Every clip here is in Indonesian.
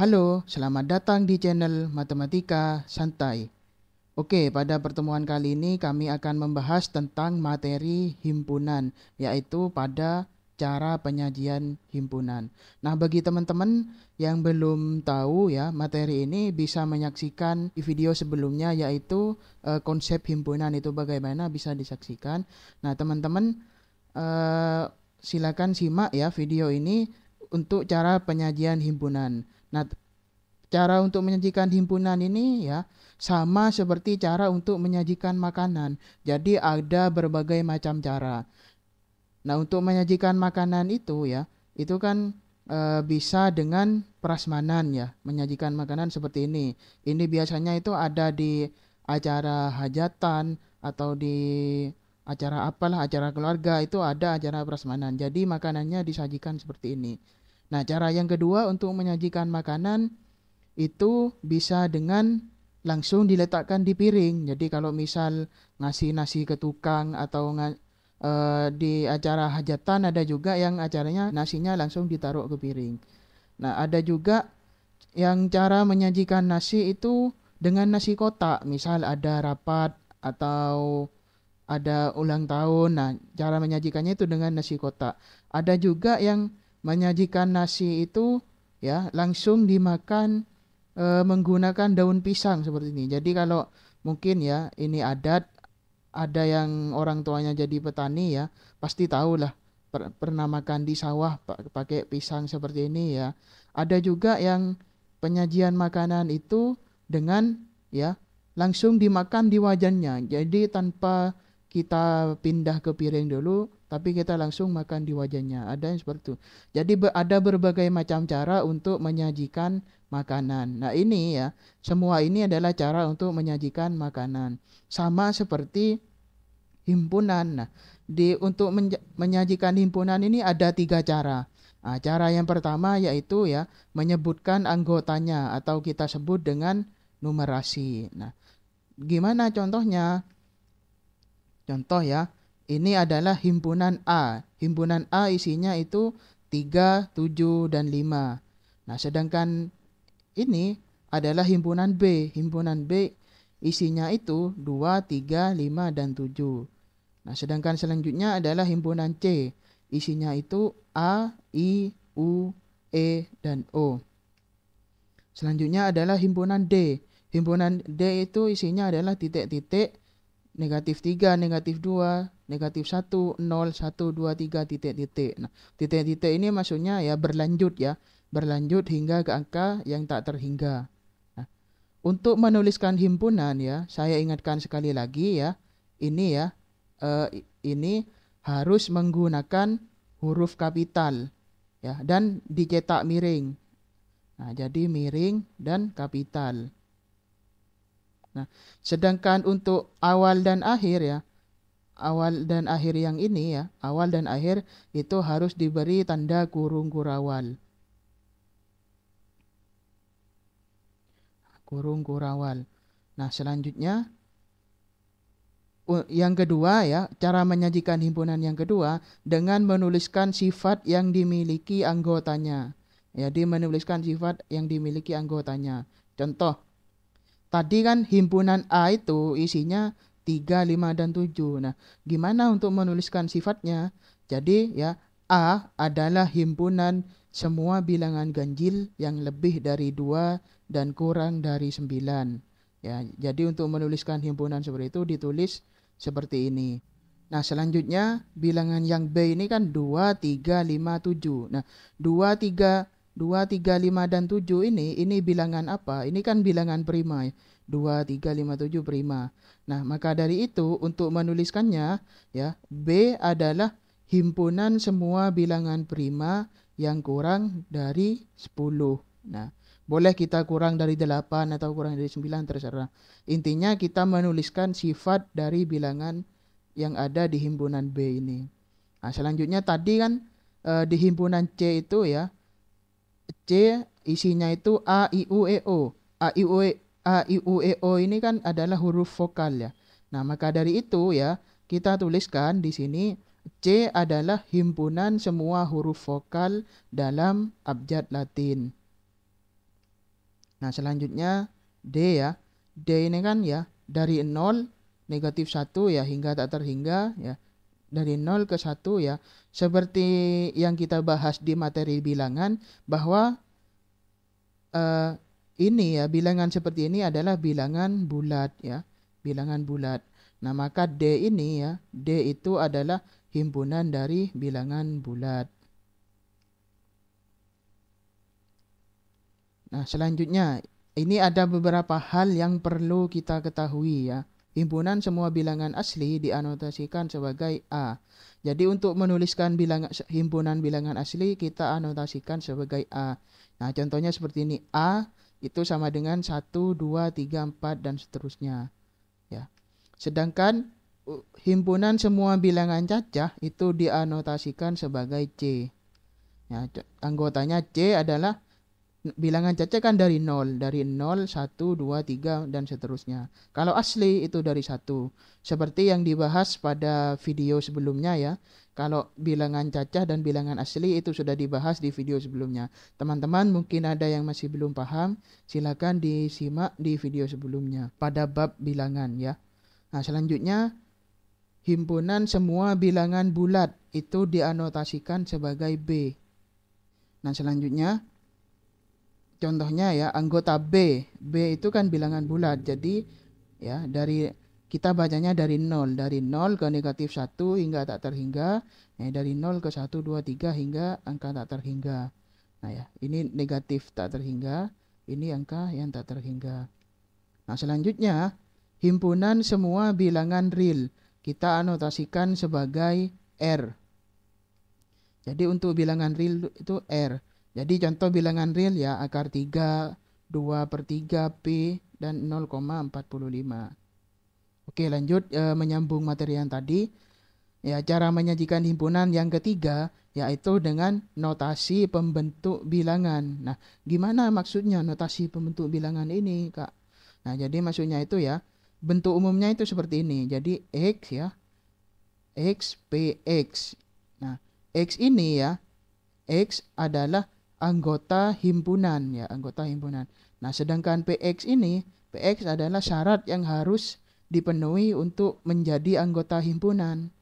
Halo, selamat datang di channel Matematika Santai. Oke, pada pertemuan kali ini kami akan membahas tentang materi himpunan, yaitu pada cara penyajian himpunan. Nah, bagi teman-teman yang belum tahu ya, materi ini bisa menyaksikan di video sebelumnya, yaitu konsep himpunan itu bagaimana bisa disaksikan. Nah, teman-teman eh, silakan simak ya video ini untuk cara penyajian himpunan. Nah, cara untuk menyajikan himpunan ini ya sama seperti cara untuk menyajikan makanan. Jadi ada berbagai macam cara. Nah, untuk menyajikan makanan itu ya, itu kan bisa dengan prasmanan ya, menyajikan makanan seperti ini. Ini biasanya itu ada di acara hajatan atau di acara apalah, acara keluarga itu ada acara prasmanan. Jadi makanannya disajikan seperti ini. Nah, cara yang kedua untuk menyajikan makanan itu bisa dengan langsung diletakkan di piring. Jadi kalau misal ngasih nasi ke tukang atau di acara hajatan ada juga yang acaranya nasinya langsung ditaruh ke piring. Nah, ada juga yang cara menyajikan nasi itu dengan nasi kotak. Misal ada rapat atau ada ulang tahun. Nah, cara menyajikannya itu dengan nasi kotak. Ada juga yang menyajikan nasi itu ya langsung dimakan menggunakan daun pisang seperti ini. Jadi kalau mungkin ya ini adat, ada yang orang tuanya jadi petani ya, pasti tahu lah pernah makan di sawah pakai pisang seperti ini ya. Ada juga yang penyajian makanan itu dengan ya langsung dimakan di wajannya. Jadi tanpa kita pindah ke piring dulu, tapi kita langsung makan di wajannya. Ada yang seperti itu. Jadi ada berbagai macam cara untuk menyajikan makanan. Nah, ini ya, semua ini adalah cara untuk menyajikan makanan. Sama seperti himpunan. Nah, untuk menyajikan himpunan ini ada tiga cara. Nah, cara yang pertama yaitu ya menyebutkan anggotanya atau kita sebut dengan numerasi. Nah, gimana contohnya? Contoh ya, ini adalah himpunan A. Himpunan A isinya itu 3, 7, dan 5. Nah, sedangkan ini adalah himpunan B. Himpunan B isinya itu 2, 3, 5, dan 7. Nah, sedangkan selanjutnya adalah himpunan C. Isinya itu A, I, U, E, dan O. Selanjutnya adalah himpunan D. Himpunan D itu isinya adalah titik-titik negatif 3, negatif 2, negatif 1, 0, 1, 2, 3, titik-titik. Nah, titik-titik ini maksudnya ya berlanjut ya. Berlanjut hingga ke angka yang tak terhingga. Nah, untuk menuliskan himpunan ya, saya ingatkan sekali lagi ya, ini ya, ini harus menggunakan huruf kapital ya dan dicetak miring. Nah, jadi miring dan kapital. Nah, sedangkan untuk awal dan akhir ya, awal dan akhir yang ini ya, awal dan akhir itu harus diberi tanda kurung kurawal. Kurung kurawal. Nah, selanjutnya yang kedua ya, cara menyajikan himpunan yang kedua dengan menuliskan sifat yang dimiliki anggotanya. Jadi menuliskan sifat yang dimiliki anggotanya. Contoh, tadi kan himpunan A itu isinya 3, 5, dan 7. Nah, gimana untuk menuliskan sifatnya? Jadi ya, A adalah himpunan semua bilangan ganjil yang lebih dari 2 dan kurang dari 9. Ya, jadi untuk menuliskan himpunan seperti itu ditulis seperti ini. Nah, selanjutnya bilangan yang B ini kan 2, 3, 5, 7. Nah, 2, 3, 2, 3, 5, dan 7 ini bilangan apa? Ini kan bilangan prima ya. 2, 3, 5, 7 prima. Nah, maka dari itu untuk menuliskannya ya, B adalah himpunan semua bilangan prima yang kurang dari 10. Nah, boleh kita kurang dari 8 atau kurang dari 9 terserah. Intinya kita menuliskan sifat dari bilangan yang ada di himpunan B ini. Nah, selanjutnya tadi kan di himpunan C itu ya, C isinya itu A, I, U, E, O. A, I, U, E, A, I, U, E, O ini kan adalah huruf vokal ya. Nah, maka dari itu ya, kita tuliskan di sini C adalah himpunan semua huruf vokal dalam abjad Latin. Nah, selanjutnya D ya. D ini kan ya dari 0 negatif 1 ya hingga tak terhingga ya. Dari 0 ke 1 ya. Seperti yang kita bahas di materi bilangan bahwa eh, ini ya bilangan seperti ini adalah bilangan bulat ya. Bilangan bulat. Nah, maka D ini ya, D itu adalah himpunan dari bilangan bulat. Nah, selanjutnya ini ada beberapa hal yang perlu kita ketahui ya. Himpunan semua bilangan asli dianotasikan sebagai A. Jadi untuk menuliskan himpunan bilangan asli kita anotasikan sebagai A. Nah, contohnya seperti ini. A itu sama dengan 1, 2, 3, 4 dan seterusnya. Ya. Sedangkan himpunan semua bilangan cacah itu dianotasikan sebagai C. Ya, anggotanya C adalah bilangan cacah kan dari 0, 1, 2, 3 dan seterusnya. Kalau asli itu dari 1. Seperti yang dibahas pada video sebelumnya ya. Kalau bilangan cacah dan bilangan asli itu sudah dibahas di video sebelumnya. Teman-teman mungkin ada yang masih belum paham, silakan disimak di video sebelumnya pada bab bilangan ya. Nah, selanjutnya himpunan semua bilangan bulat itu dianotasikan sebagai B. Nah, selanjutnya contohnya ya anggota B. B itu kan bilangan bulat. Jadi ya kita bacanya dari 0 ke negatif 1 hingga tak terhingga. Dari 0 ke 1 2 3 hingga angka tak terhingga. Nah ya, ini negatif tak terhingga, ini angka yang tak terhingga. Nah, selanjutnya himpunan semua bilangan real kita anotasikan sebagai R. Jadi untuk bilangan real itu R. Jadi contoh bilangan real ya akar 3, 2/3 P dan 0,45. Oke, lanjut menyambung materi yang tadi. Ya, cara menyajikan himpunan yang ketiga yaitu dengan notasi pembentuk bilangan. Nah, gimana maksudnya notasi pembentuk bilangan ini, Kak? Nah, jadi maksudnya itu ya, bentuk umumnya itu seperti ini. Jadi X ya, X, PX. Nah, X ini ya, X adalah anggota himpunan ya, anggota himpunan. Nah, sedangkan PX ini, PX adalah syarat yang harus dipenuhi untuk menjadi anggota himpunan.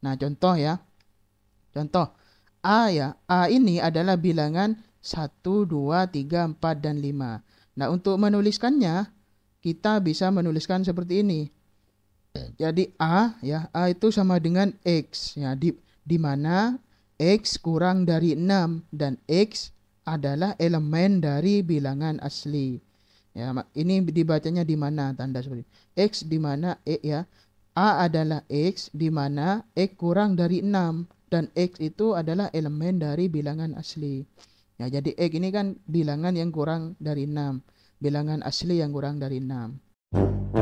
Nah, contoh ya. Contoh A ya, A ini adalah bilangan 1, 2, 3, 4 dan 5. Nah, untuk menuliskannya kita bisa menuliskan seperti ini. Jadi A ya, A itu sama dengan X ya, di mana X kurang dari 6 dan X adalah elemen dari bilangan asli. Ya, ini dibacanya di mana tanda seperti ini. X di mana ya. A adalah X di mana X kurang dari 6 dan X itu adalah elemen dari bilangan asli. Ya, jadi X ini kan bilangan yang kurang dari 6, bilangan asli yang kurang dari 6.